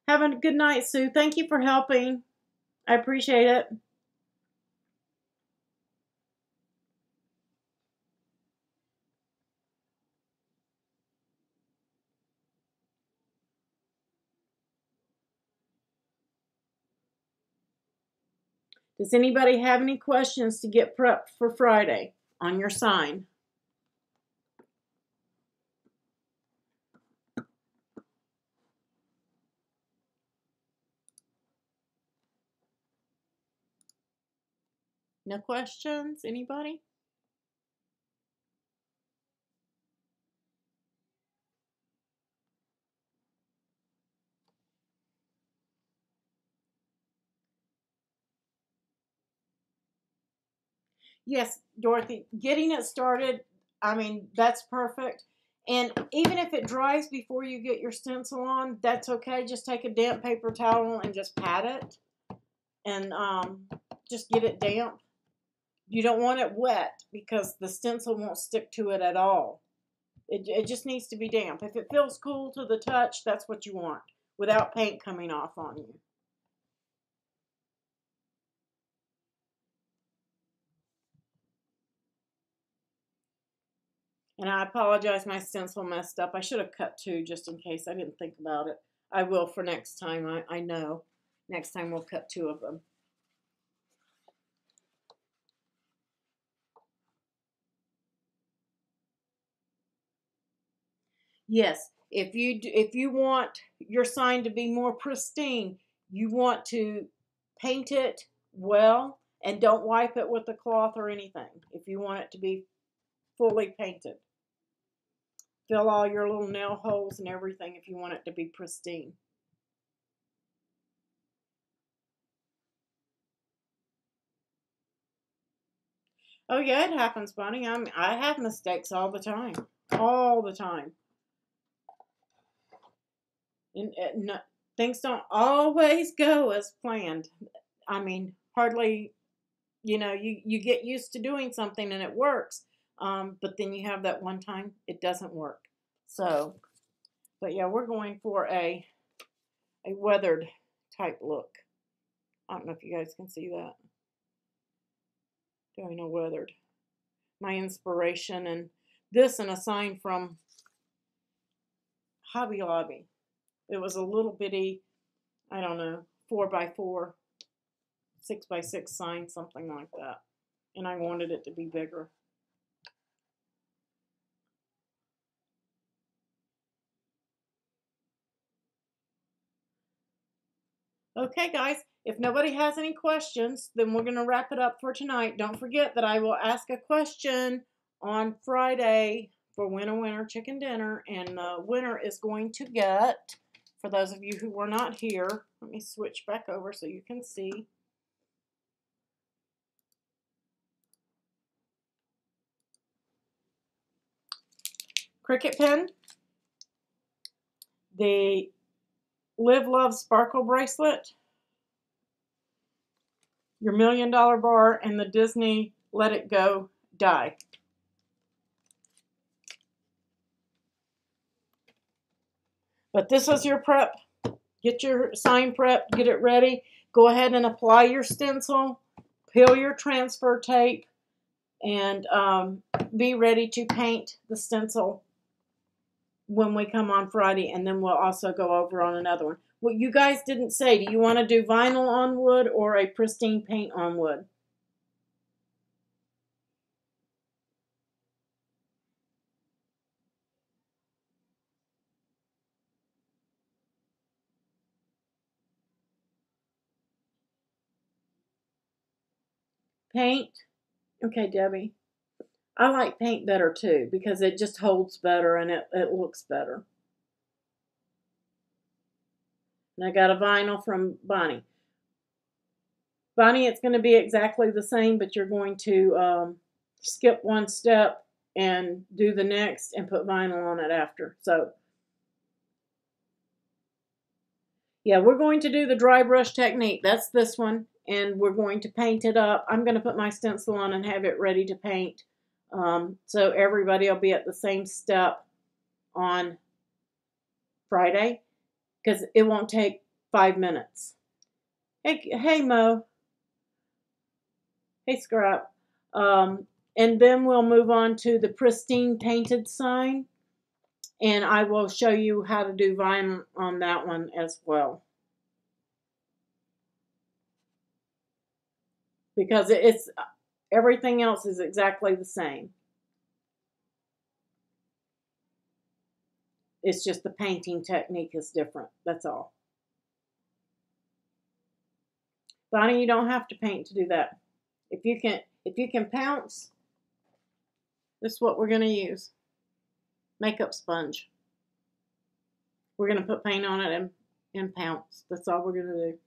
Have a good night, Sue. Thank you for helping. I appreciate it. Does anybody have any questions to get prepped for Friday on your sign? No questions? Anybody? Yes, Dorothy, getting it started, I mean, that's perfect. And even if it dries before you get your stencil on, that's okay. Just take a damp paper towel and just pat it and just get it damp. You don't want it wet because the stencil won't stick to it at all. It just needs to be damp. If it feels cool to the touch, that's what you want without paint coming off on you. And I apologize, my stencil messed up. I should have cut two just in case. I didn't think about it. I will for next time. I know. Next time we'll cut two of them. Yes, if you want your sign to be more pristine, you want to paint it well and don't wipe it with a cloth or anything. If you want it to be fully painted. Fill all your little nail holes and everything if you want it to be pristine. Oh yeah, it happens, Bunny. I have mistakes all the time. All the time. And no, things don't always go as planned. I mean, hardly, you get used to doing something and it works. But then you have that one time it doesn't work. So, but yeah, we're going for a weathered type look. I don't know if you guys can see that. Doing a weathered. My inspiration and this and a sign from Hobby Lobby. It was a little bitty, I don't know, 4x4, 6x6 sign, something like that. And I wanted it to be bigger. Okay, guys, if nobody has any questions, then we're going to wrap it up for tonight. Don't forget that I will ask a question on Friday for Winner Chicken Dinner, and the winner is going to get, for those of you who were not here, let me switch back over so you can see. Cricket pen, the Live Love Sparkle bracelet, your $1 Million bar, and the Disney Let It Go die. But this is your prep. Get your sign prep, get it ready. Go ahead and apply your stencil, peel your transfer tape, and be ready to paint the stencil when we come on Friday, and then we'll also go over on another one. What you guys didn't say, do you want to do vinyl on wood or a pristine paint on wood? Paint? Okay, Debbie. I like paint better too because it just holds better and it looks better. And I got a vinyl from Bonnie. Bonnie, it's going to be exactly the same, but you're going to skip one step and do the next and put vinyl on it after. So, yeah, we're going to do the dry brush technique. That's this one. And we're going to paint it up. I'm going to put my stencil on and have it ready to paint. So everybody will be at the same step on Friday because it won't take 5 minutes. Hey, Mo. Hey, Scrap. And then we'll move on to the pristine painted sign. And I will show you how to do vinyl on that one as well. Because it's everything else is exactly the same. It's just the painting technique is different. That's all. Bonnie, you don't have to paint to do that. If you can pounce, this is what we're going to use. Makeup sponge. We're going to put paint on it and pounce. That's all we're going to do.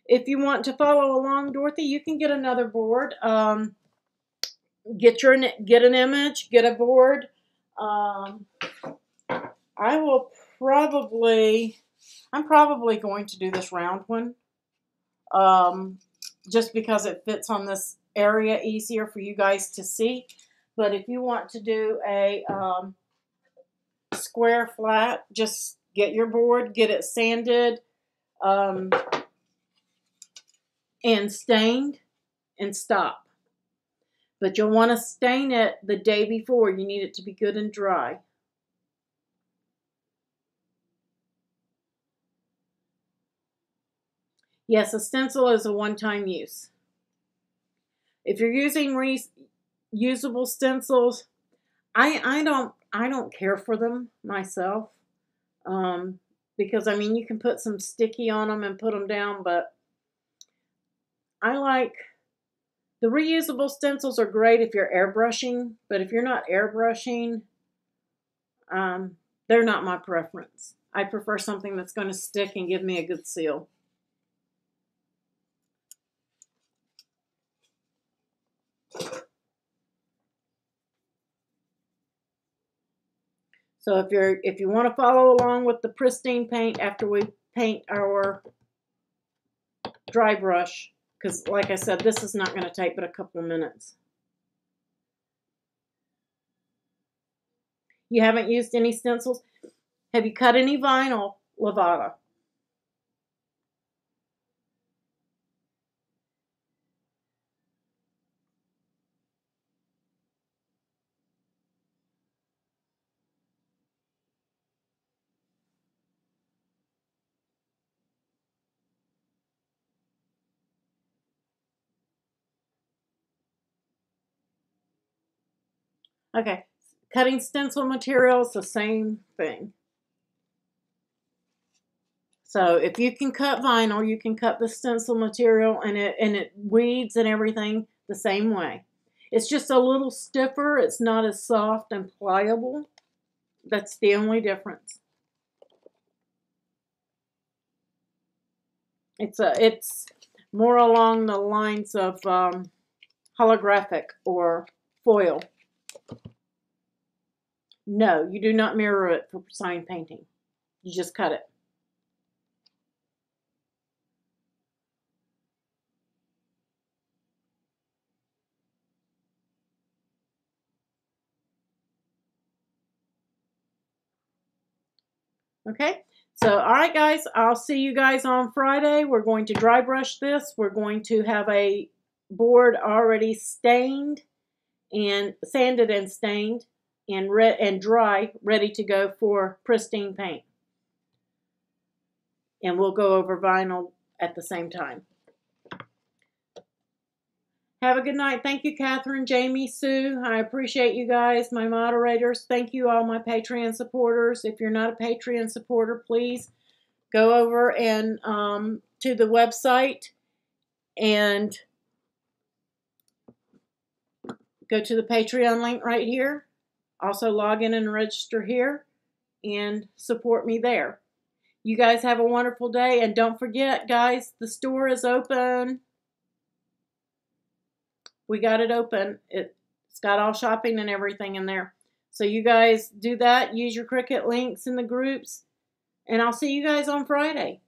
If you want to follow along, Dorothy, you can get another board. Get an image, get a board. I will I'm probably going to do this round one. Just because it fits on this area easier for you guys to see. But if you want to do a square flat, just get your board, get it sanded and stained, and stop. But you'll want to stain it the day before. You need it to be good and dry. Yes, a stencil is a one-time use. If you're using reusable stencils, I don't care for them myself. Because I mean you can put some sticky on them and put them down, but I like the reusable stencils are great if you're airbrushing, but if you're not airbrushing, they're not my preference. I prefer something that's going to stick and give me a good seal. So if you want to follow along with the pristine paint after we paint our dry brush, because like I said, this is not going to take but a couple of minutes. You haven't used any stencils? Have you cut any vinyl, Lavada? Okay, cutting stencil materials, the same thing. So if you can cut vinyl, you can cut the stencil material, and it weeds and everything the same way. It's just a little stiffer. It's not as soft and pliable. That's the only difference. It's more along the lines of holographic or foil. No, you do not mirror it for sign painting. You just cut it. Okay, so all right, guys, I'll see you guys on Friday. We're going to dry brush this. We're going to have a board already stained and sanded and stained and dry, ready to go for pristine paint. And we'll go over vinyl at the same time. Have a good night. Thank you, Catherine, Jamie, Sue. I appreciate you guys, my moderators. Thank you, all my Patreon supporters. If you're not a Patreon supporter, please go over and to the website and go to the Patreon link right here. Also log in and register here and support me there. You guys have a wonderful day, and don't forget, guys, the store is open. We got it open. It's got all shopping and everything in there. So you guys do that. Use your Cricut links in the groups. And I'll see you guys on Friday.